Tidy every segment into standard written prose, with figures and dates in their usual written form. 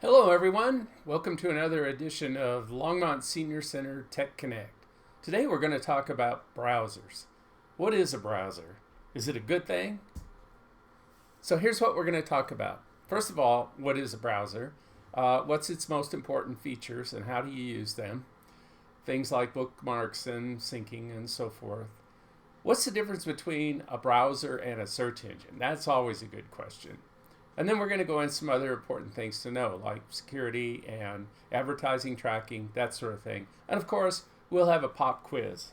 Hello, everyone. Welcome to another edition of Longmont Senior Center Tech Connect. Today we're going to talk about browsers. What is a browser? Is it a good thing? So here's what we're going to talk about. First of all, what is a browser? What's its most important features and how do you use them? Things like bookmarks and syncing and so forth. What's the difference between a browser and a search engine? That's always a good question. And then we're going to go into some other important things to know, like security and advertising tracking, that sort of thing. And of course, we'll have a pop quiz.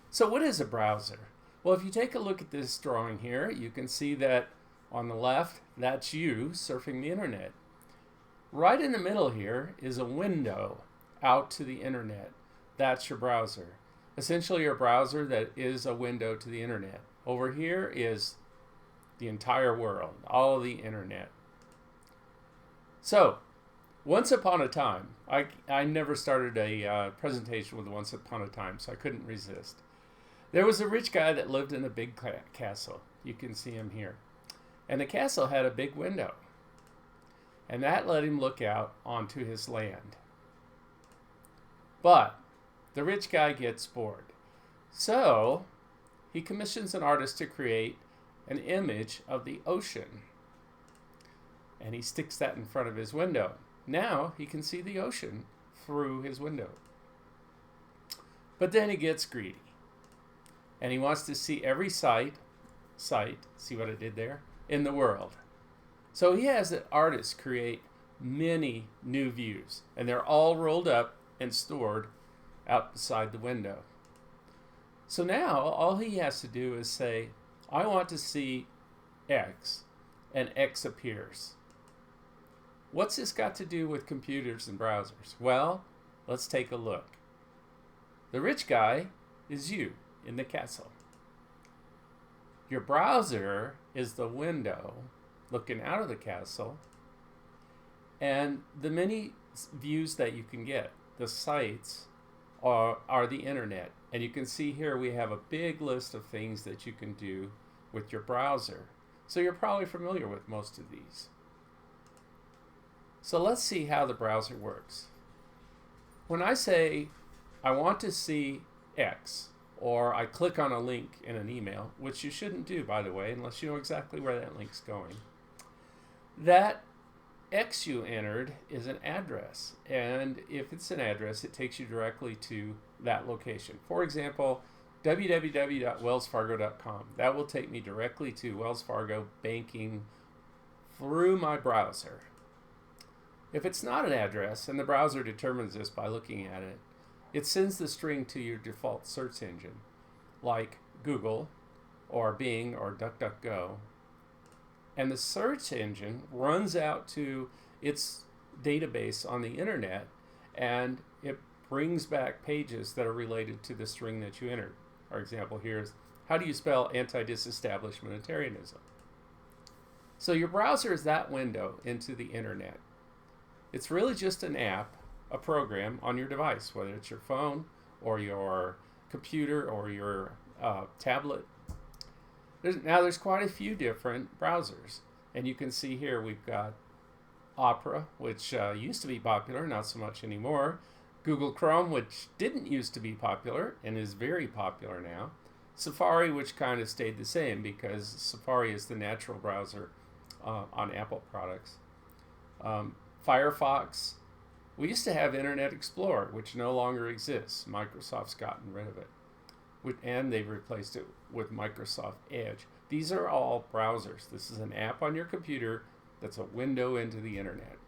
So what is a browser? Well, if you take a look at this drawing here, you can see that on the left, that's you surfing the internet. Right in the middle here is a window out to the internet. That's your browser. Essentially, your browser that is a window to the internet. Over here is the entire world, all of the internet. So, once upon a time, I never started a presentation with once upon a time, so I couldn't resist. There was a rich guy that lived in a big castle. You can see him here. And the castle had a big window. And that let him look out onto his land. But the rich guy gets bored. So, he commissions an artist to create an image of the ocean. And he sticks that in front of his window. Now he can see the ocean through his window. But then he gets greedy. And he wants to see every site, see what I did there, in the world. So he has an artist create many new views. And they're all rolled up and stored out beside the window. So now all he has to do is say, I want to see X, and X appears. What's this got to do with computers and browsers? Well, let's take a look. The rich guy is you in the castle. Your browser is the window looking out of the castle, and the many views that you can get, the sites, are the internet. And you can see here we have a big list of things that you can do with your browser. So you're probably familiar with most of these. So let's see how the browser works. When I say I want to see X, or I click on a link in an email, which you shouldn't do, by the way, unless you know exactly where that link's going, that X you entered is an address, and if it's an address, it takes you directly to that location. For example, www.wellsfargo.com. That will take me directly to Wells Fargo banking through my browser. If it's not an address, and the browser determines this by looking at it, it sends the string to your default search engine, like Google or Bing or DuckDuckGo. And the search engine runs out to its database on the internet, and it brings back pages that are related to the string that you entered. For example, here's how do you spell anti-disestablishmentarianism? So your browser is that window into the internet. It's really just an app, a program on your device, whether it's your phone or your computer or your tablet. There's quite a few different browsers, and you can see here we've got Opera, which used to be popular, not so much anymore. Google Chrome, which didn't used to be popular and is very popular now. Safari, which kind of stayed the same because Safari is the natural browser on Apple products. Firefox. We used to have Internet Explorer, which no longer exists. Microsoft's gotten rid of it. And they've replaced it with Microsoft Edge. These are all browsers. This is an app on your computer that's a window into the internet.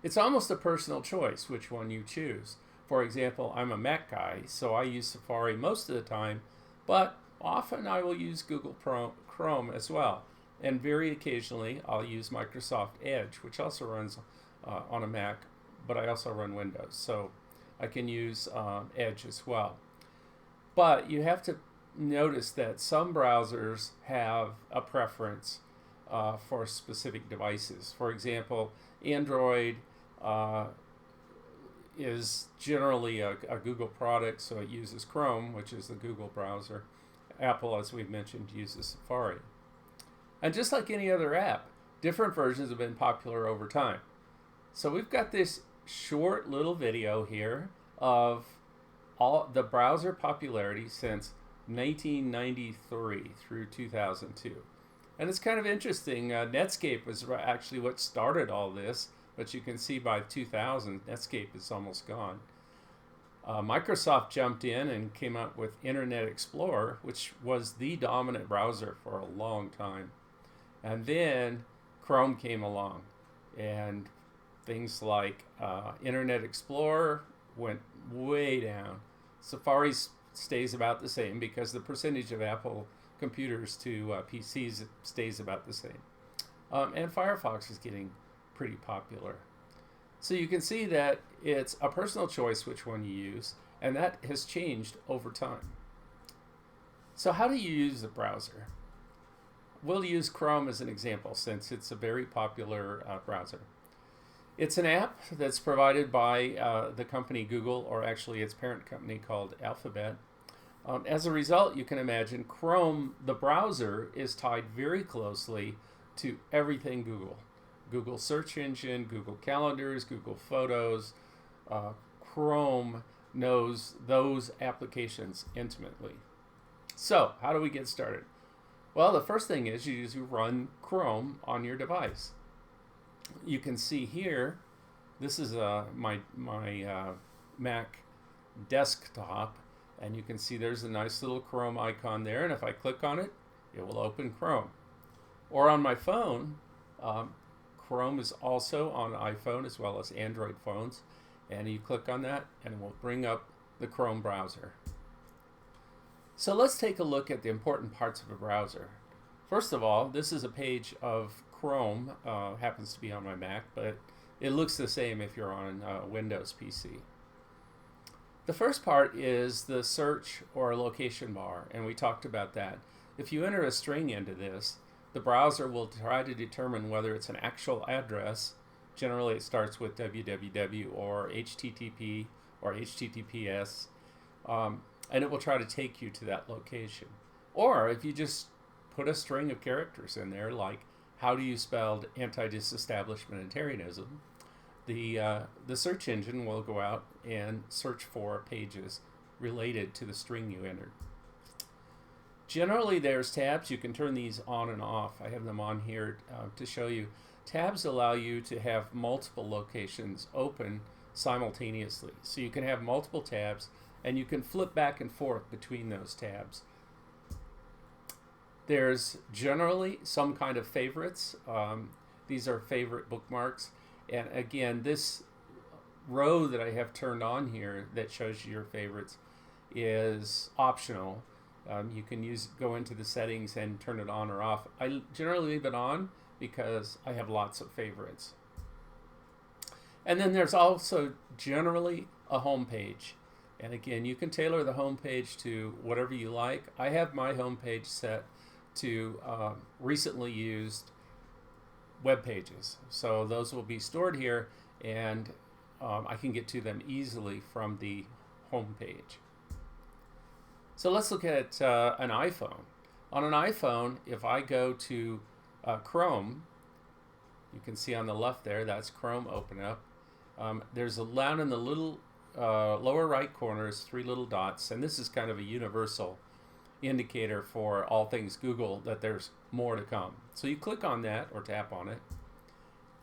It's almost a personal choice which one you choose. For example, I'm a Mac guy, so I use Safari most of the time, but often I will use Google Chrome as well. And very occasionally I'll use Microsoft Edge, which also runs on a Mac, but I also run Windows, so I can use Edge as well. But you have to notice that some browsers have a preference for specific devices. For example, Android is generally a Google product, so it uses Chrome, which is the Google browser. Apple, as we've mentioned, uses Safari. And just like any other app, different versions have been popular over time. So we've got this short little video here of all the browser popularity since 1993 through 2002. And it's kind of interesting. Netscape was actually what started all this, but you can see by 2000, Netscape is almost gone. Microsoft jumped in and came up with Internet Explorer, which was the dominant browser for a long time. And then Chrome came along, and things like Internet Explorer went way down. Safari stays about the same because the percentage of Apple computers to PCs stays about the same. And Firefox is getting pretty popular. So you can see that it's a personal choice which one you use, and that has changed over time. So how do you use the browser? We'll use Chrome as an example since it's a very popular browser. It's an app that's provided by the company Google, or actually its parent company called Alphabet. As a result, you can imagine Chrome, the browser, is tied very closely to everything Google. Google search engine, Google calendars, Google photos. Chrome knows those applications intimately. So how do we get started? Well, the first thing is you run Chrome on your device. You can see here, this is my Mac desktop, and you can see there's a nice little Chrome icon there, and if I click on it, it will open Chrome. Or on my phone, Chrome is also on iPhone as well as Android phones, and you click on that and it will bring up the Chrome browser. So let's take a look at the important parts of a browser. First of all, this is a page of Chrome, happens to be on my Mac, but it looks the same if you're on a Windows PC. The first part is the search or location bar, and we talked about that. If you enter a string into this, the browser will try to determine whether it's an actual address. Generally, it starts with www or HTTP or HTTPS, and it will try to take you to that location. Or if you just put a string of characters in there, like how do you spell anti-disestablishmentarianism, the search engine will go out and search for pages related to the string you entered. Generally, there's tabs. You can turn these on and off. I have them on here to show you. Tabs allow you to have multiple locations open simultaneously. So you can have multiple tabs, and you can flip back and forth between those tabs. There's generally some kind of favorites. These are favorite bookmarks. And again, this row that I have turned on here that shows you your favorites is optional. You can go into the settings and turn it on or off. I generally leave it on because I have lots of favorites. And then there's also generally a home page. And again, you can tailor the home page to whatever you like. I have my home page set to recently used web pages. So those will be stored here, and I can get to them easily from the home page. So let's look at an iPhone. On an iPhone, if I go to Chrome, you can see on the left there, that's Chrome open up. There's down in the little lower right corner is 3 little dots, and this is kind of a universal indicator for all things Google that there's more to come. So you click on that or tap on it,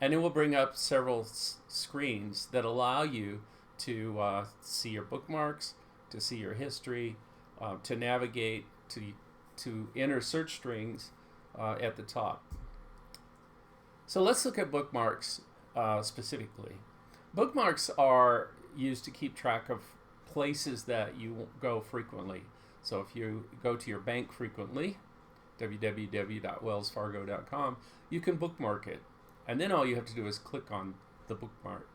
and it will bring up several screens that allow you to see your bookmarks, to see your history, to navigate, to enter search strings at the top. So let's look at bookmarks specifically. Bookmarks are used to keep track of places that you go frequently. So if you go to your bank frequently, www.wellsfargo.com, you can bookmark it. And then all you have to do is click on the bookmark.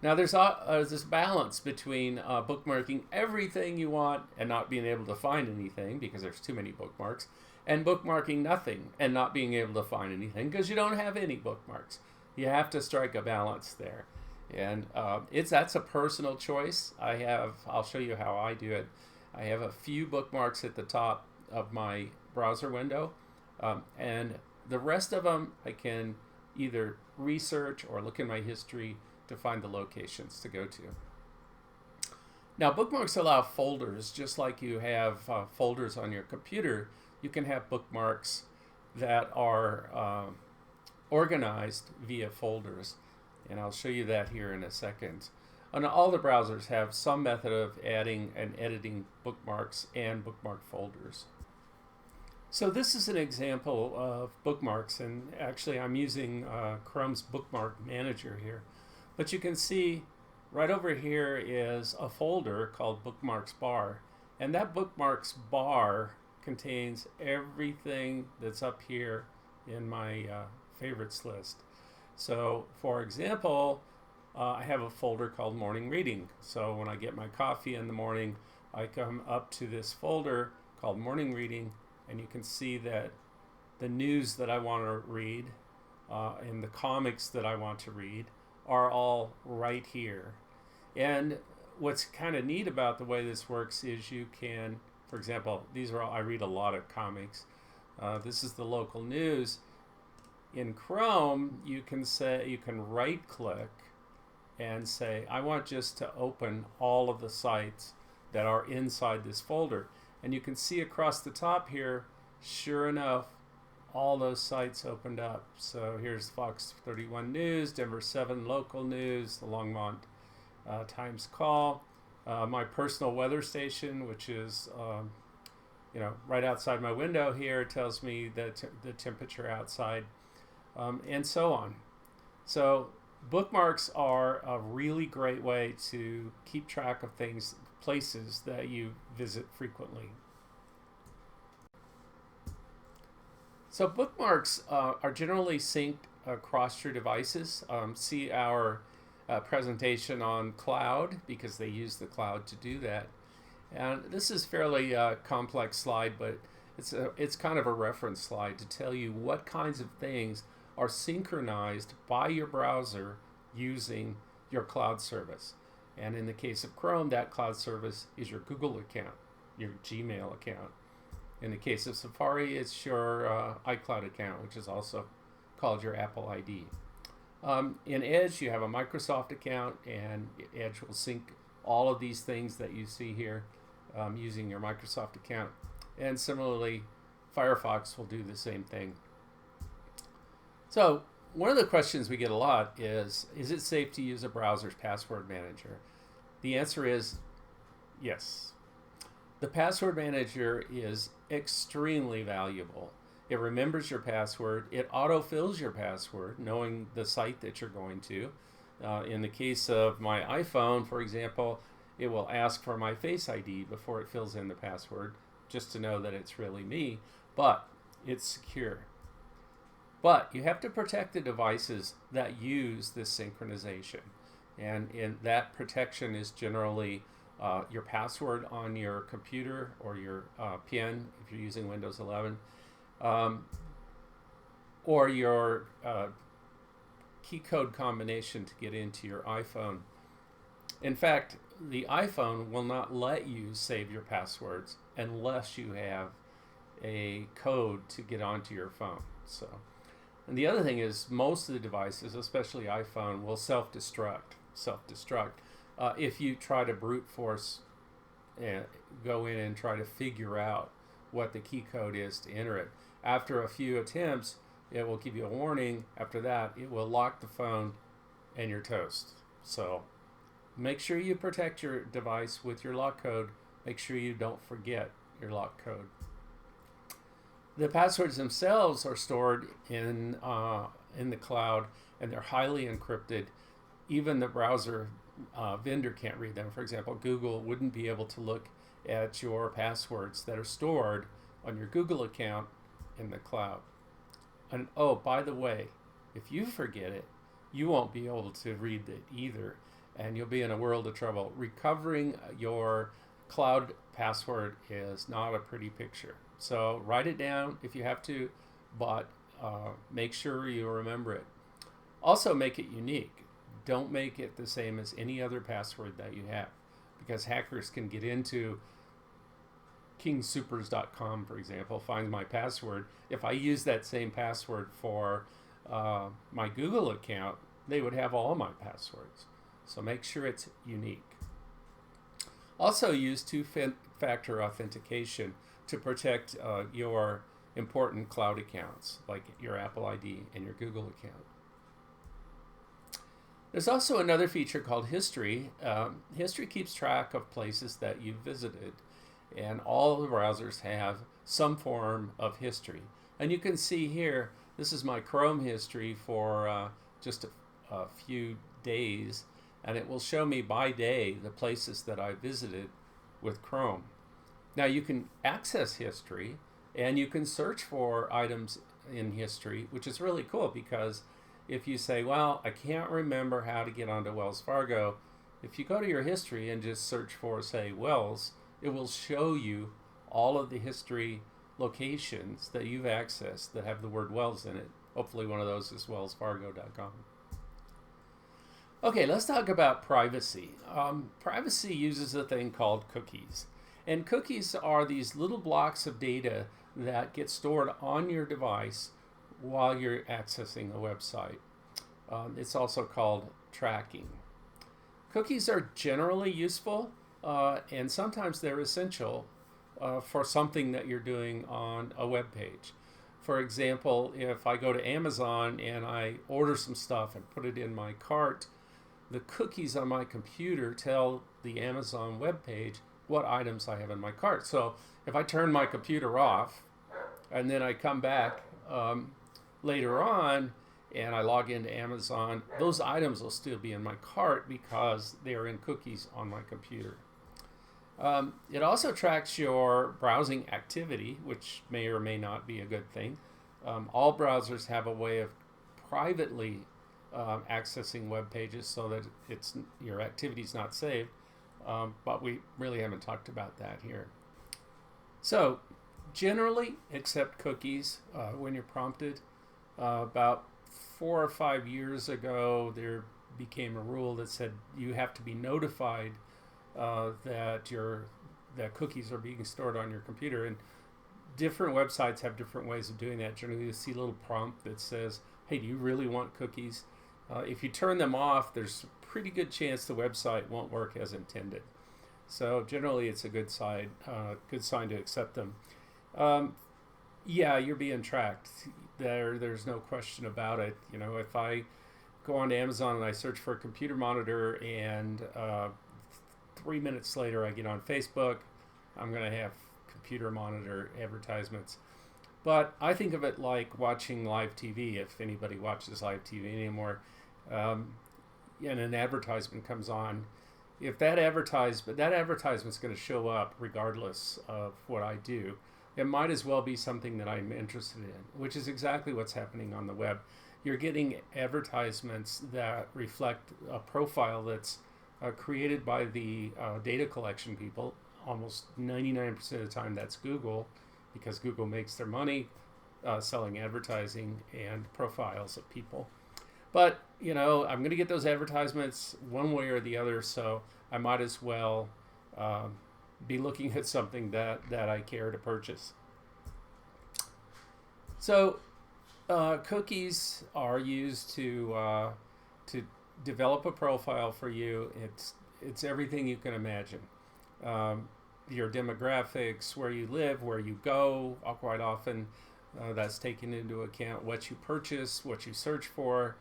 Now there's this balance between bookmarking everything you want and not being able to find anything because there's too many bookmarks, and bookmarking nothing and not being able to find anything because you don't have any bookmarks. You have to strike a balance there. And that's a personal choice. I'll show you how I do it. I have a few bookmarks at the top of my browser window, and The rest of them I can either research or look in my history to find the locations to go to. Now, bookmarks allow folders, just like you have folders on your computer. You can have bookmarks that are organized via folders, and I'll show you that here in a second. And all the browsers have some method of adding and editing bookmarks and bookmark folders. So this is an example of bookmarks, and actually I'm using Chrome's Bookmark Manager here. But you can see right over here is a folder called Bookmarks Bar, and that Bookmarks Bar contains everything that's up here in my favorites list. So for example, I have a folder called Morning Reading. So when I get my coffee in the morning, I come up to this folder called Morning Reading, and you can see that the news that I want to read and the comics that I want to read are all right here. And what's kind of neat about the way this works is you can, for example, these are all, I read a lot of comics. This is the local news. In Chrome, you can right click and say, I want just to open all of the sites that are inside this folder. And you can see across the top here, sure enough, all those sites opened up. So here's Fox 31 News, Denver 7 local news, the Longmont Times Call, my personal weather station, which is right outside my window here, tells me the temperature outside, and so on. So bookmarks are a really great way to keep track of things, places that you visit frequently. So bookmarks are generally synced across your devices. See our presentation on cloud, because they use the cloud to do that. And this is fairly complex slide, but it's kind of a reference slide to tell you what kinds of things are synchronized by your browser using your cloud service. And in the case of Chrome, that cloud service is your Google account, your Gmail account. In the case of Safari, it's your iCloud account, which is also called your Apple ID. In Edge, you have a Microsoft account, and Edge will sync all of these things that you see here using your Microsoft account. And similarly, Firefox will do the same thing. So one of the questions we get a lot is it safe to use a browser's password manager? The answer is yes. The password manager is extremely valuable. It remembers your password. It autofills your password, knowing the site that you're going to. In the case of my iPhone, for example, it will ask for my Face ID before it fills in the password, just to know that it's really me, but it's secure. But you have to protect the devices that use this synchronization. And that protection is generally your password on your computer, or your PIN if you're using Windows 11, or your key code combination to get into your iPhone. In fact, the iPhone will not let you save your passwords unless you have a code to get onto your phone. So, and the other thing is, most of the devices, especially iPhone, will self-destruct. If you try to brute force and go in and try to figure out what the key code is to enter it. After a few attempts, it will give you a warning. After that, it will lock the phone and you're toast. So make sure you protect your device with your lock code. Make sure you don't forget your lock code. The passwords themselves are stored in the cloud, and they're highly encrypted. Even the browser vendor can't read them. For example, Google wouldn't be able to look at your passwords that are stored on your Google account in the cloud. And oh, by the way, if you forget it, you won't be able to read it either, and you'll be in a world of trouble. Recovering your cloud password is not a pretty picture. So write it down if you have to, but make sure you remember it. Also, make it unique. Don't make it the same as any other password that you have, because hackers can get into kingsupers.com, for example, finds my password. If I use that same password for my Google account, they would have all my passwords. So make sure it's unique. Also use two-factor authentication to protect your important cloud accounts, like your Apple ID and your Google account. There's also another feature called History. History keeps track of places that you've visited, and all the browsers have some form of history. And you can see here, this is my Chrome history for just a few days, and it will show me by day the places that I visited with Chrome. Now you can access history, and you can search for items in history, which is really cool, because if you say, well, I can't remember how to get onto Wells Fargo, if you go to your history and just search for, say, Wells, it will show you all of the history locations that you've accessed that have the word Wells in it. Hopefully one of those is wellsfargo.com. Okay, let's talk about privacy. Privacy uses a thing called cookies. And cookies are these little blocks of data that get stored on your device while you're accessing a website. It's also called tracking. Cookies are generally useful, and sometimes they're essential for something that you're doing on a web page. For example, if I go to Amazon and I order some stuff and put it in my cart, the cookies on my computer tell the Amazon web page what items I have in my cart. So if I turn my computer off and then I come back later on and I log into Amazon, those items will still be in my cart because they are in cookies on my computer. It also tracks your browsing activity, which may or may not be a good thing. All browsers have a way of privately accessing web pages so that your activity is not saved, but we really haven't talked about that here. So generally, accept cookies when you're prompted. About 4 or 5 years ago, there became a rule that said you have to be notified that cookies are being stored on your computer, and different websites have different ways of doing that. Generally, you see a little prompt that says, "Hey, do you really want cookies?" If you turn them off, there's a pretty good chance the website won't work as intended. So generally, it's a good sign to accept them. Yeah, you're being tracked. There's no question about it. You know, if I go on to Amazon and I search for a computer monitor, and 3 minutes later I get on Facebook, I'm going to have computer monitor advertisements. But I think of it like watching live TV. If anybody watches live TV anymore, and an advertisement comes on, if that advertisement's going to show up regardless of what I do, it might as well be something that I'm interested in, which is exactly what's happening on the web. You're getting advertisements that reflect a profile that's created by the data collection people. Almost 99% of the time that's Google, because Google makes their money selling advertising and profiles of people. But, you know, I'm going to get those advertisements one way or the other, so I might as well be looking at something that I care to purchase. So cookies are used to develop a profile for you. It's everything you can imagine. Your demographics, where you live, where you go, quite often that's taken into account, what you purchase, what you search for.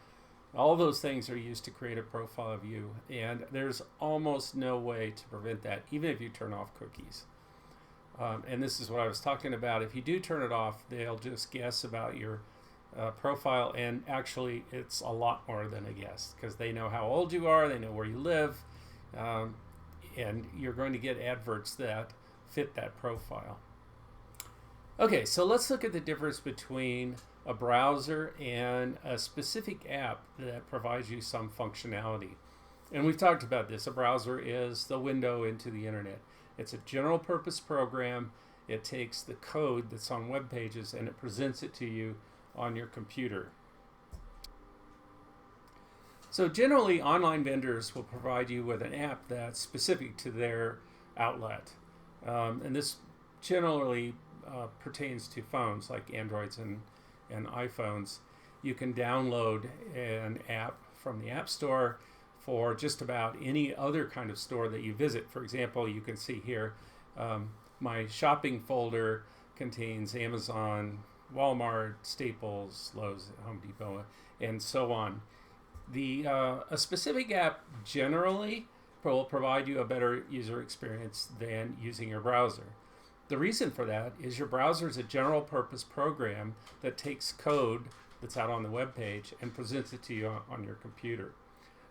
All those things are used to create a profile of you, and there's almost no way to prevent that, even if you turn off cookies. And this is what I was talking about. If you do turn it off, they'll just guess about your profile, and actually it's a lot more than a guess, because they know how old you are, they know where you live, and you're going to get adverts that fit that profile. Okay, so let's look at the difference between a browser and a specific app that provides you some functionality. And we've talked about this. A browser is the window into the internet. It's a general purpose program. It takes the code that's on web pages and it presents it to you on your computer. So generally, online vendors will provide you with an app that's specific to their outlet. And this generally pertains to phones like Androids and iPhones. You can download an app from the App Store for just about any other kind of store that you visit. For example, you can see here my shopping folder contains Amazon, Walmart, Staples, Lowe's, Home Depot, and so on. A specific app generally will provide you a better user experience than using your browser. The reason for that is your browser is a general purpose program that takes code that's out on the web page and presents it to you on your computer.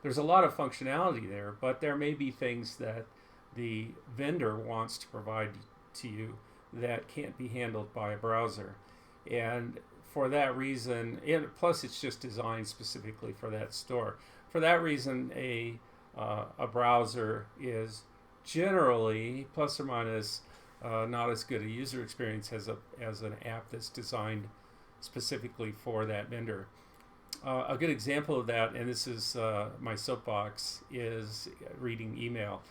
There's a lot of functionality there, but there may be things that the vendor wants to provide to you that can't be handled by a browser. And for that reason, and plus it's just designed specifically for that store. For that reason, a browser is generally plus or minus not as good a user experience as an app that's designed specifically for that vendor. A good example of that, and this is my soapbox, is reading email.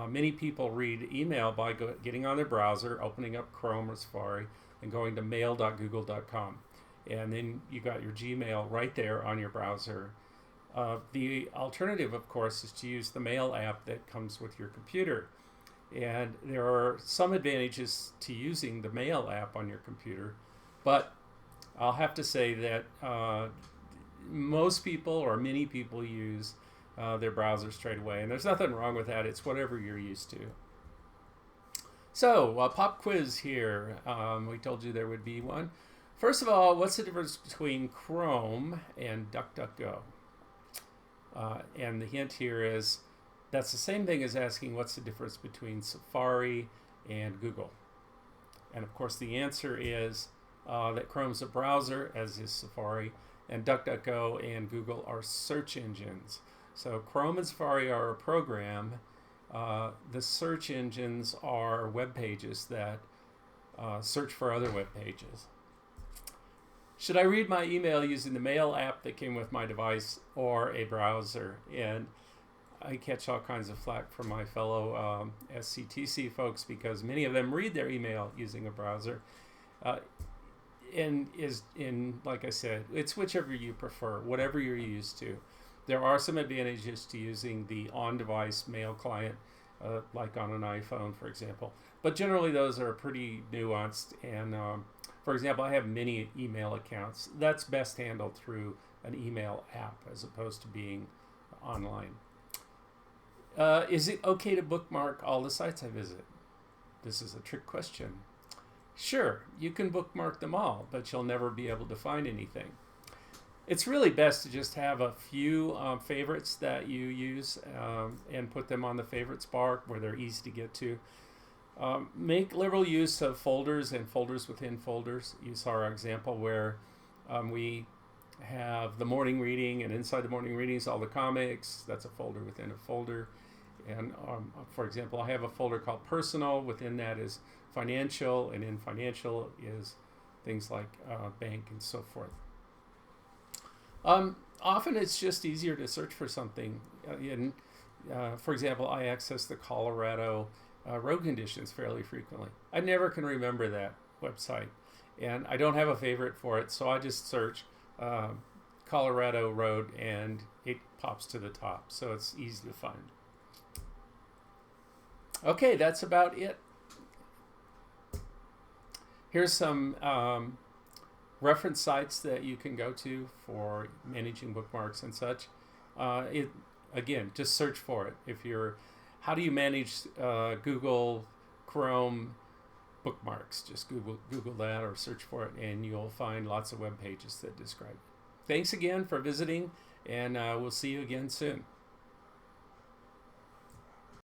Many people read email by getting on their browser, opening up Chrome or Safari, and going to mail.google.com. And then you got your Gmail right there on your browser. The alternative, of course, is to use the Mail app that comes with your computer. And there are some advantages to using the Mail app on your computer, but I'll have to say that most people or many people use their browser straight away, and there's nothing wrong with that. It's whatever you're used to. So, pop quiz here. We told you there would be one. First of all, what's the difference between Chrome and DuckDuckGo? And the hint here is that's the same thing as asking what's the difference between Safari and Google. And of course, the answer is that Chrome's a browser, as is Safari, and DuckDuckGo and Google are search engines. So Chrome and Safari are a program. The search engines are web pages that search for other web pages. Should I read my email using the Mail app that came with my device or a browser? And I catch all kinds of flack from my fellow SCTC folks because many of them read their email using a browser. Like I said, it's whichever you prefer, whatever you're used to. There are some advantages to using the on-device mail client, like on an iPhone, for example. But generally, those are pretty nuanced. And for example, I have many email accounts. That's best handled through an email app as opposed to being online. Is it okay to bookmark all the sites I visit? This is a trick question. Sure, you can bookmark them all, but you'll never be able to find anything. It's really best to just have a few favorites that you use and put them on the favorites bar where they're easy to get to. Make liberal use of folders and folders within folders. You saw our example where we have the morning reading, and inside the morning readings all the comics. That's a folder within a folder. And for example, I have a folder called personal. Within that is financial, and in financial is things like bank and so forth. Often it's just easier to search for something. For example, I access the Colorado road conditions fairly frequently. I never can remember that website, and I don't have a favorite for it, so I just search Colorado road and it pops to the top, so it's easy to find. Okay, that's about it. Here's some reference sites that you can go to for managing bookmarks and such. Again, just search for it. How do you manage Google Chrome bookmarks? Just Google that or search for it, and you'll find lots of web pages that describe it. Thanks again for visiting, and we'll see you again soon.